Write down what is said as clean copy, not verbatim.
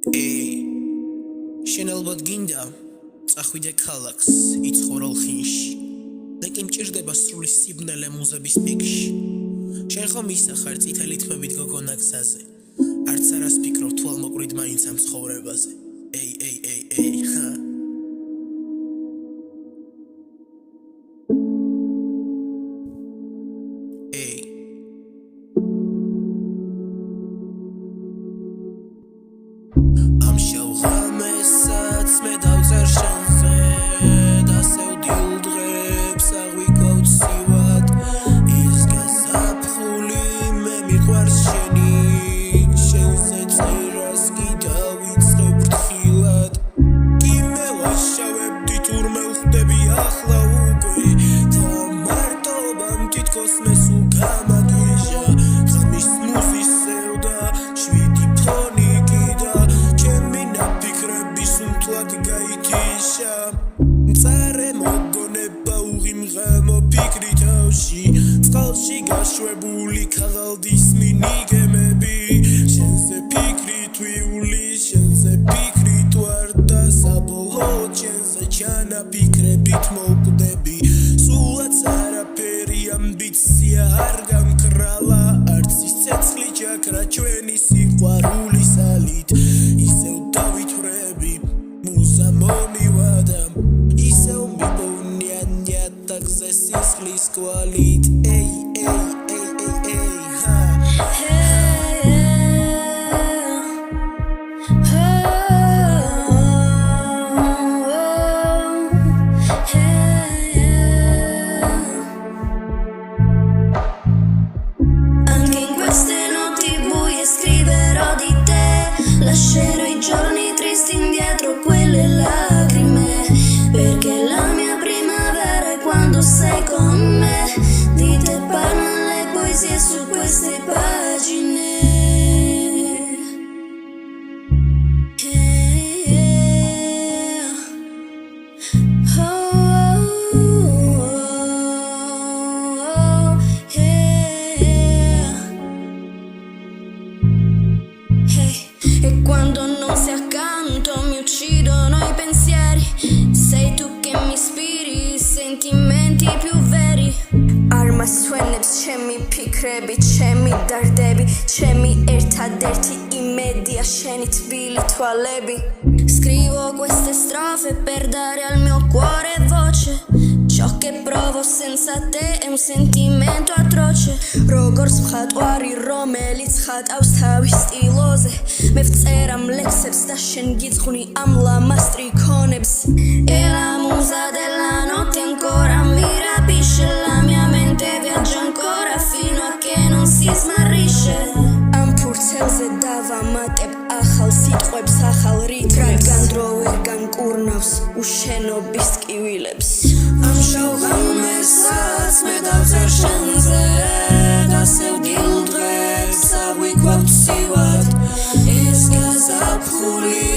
შენ ალბათ გინდა წახვიდე ქალაქს იცხოვრალ ხინში და კი მჭირდება სრული სიბნელე მუზების პიკში შენ ხომ ისა ხარ წითელი თმებით გოგონა გზაზე არც არას ფიქრობ თვალმოყრით მაინც ამ ცხოვრებაზე ამ შავღამესაც მე დავწერ შენზე და სევდილ დღებს აღვიქვავ ცივად ის გაზაფხული მე მიყვარს შენი შენზე წერას კი დავიწყებ ფრთხილად კი მე ვაშავებდი თურმე ვხვდები ახლა უკვე და მარტობამ თითქოს მე სულ გამაგეჟა ღამის მუზის სევდა შვიდი ფონი მწარე მოგონება უღიმღამო ფიქრი თავში წყალში გაშვებული ქაღალდის მინიგემები შენზე ფიქრით ვიული შენზე ფიქრით ვარ და საბოლოოდ შენზე ჩანაფიქრებით მოვკვდები სულაც არაფერი ამბიცია არ გამკრალა არც ის ცეცხლი ჩაქრა ჩვენი სიყვარულის ალით ისევ დავითვრები მუზა მომივადა ისევ მიბოვნიან ნიადაგზე სისხლის კვალით Lascerò i giorni tristi indietro, quelle lacrime, perché la mia primavera è quando sei con me. Di te parlano le poesie su queste pagine. E quando non sei accanto mi uccidono i pensieri. Sei tu che mi ispiri i sentimenti più veri. Arma სვენებს ჩემი ფიქრები, ჩემი დარდები, ჩემი ერთადერთი იმედია შენი თბილი თვალები. Scrivo queste strofe per dare al mio cuore voce. Ciò che provo senza te è un sentimento atroce. Როგორც მხატვარი რომელიც ხატავს თავის სტილოზე მე ვწერა ლექსებს და შენ გიძღვნი ამ ლამას ტრიქონებს E la musa della notte ancora mi rapisce La mia mente viaggia ancora fino a che non si smarrisce Am ფურცელზე დავამატებ ახალ სიტყვებს ახალ რითმებს რადგან დრო ვერ განკურნავს უშენობის ტკივილებს ამ შავღამესაც მე დავწერ შენზე და სევდილ დღებს აღვიქვავ ცივად ეს გაზაფხული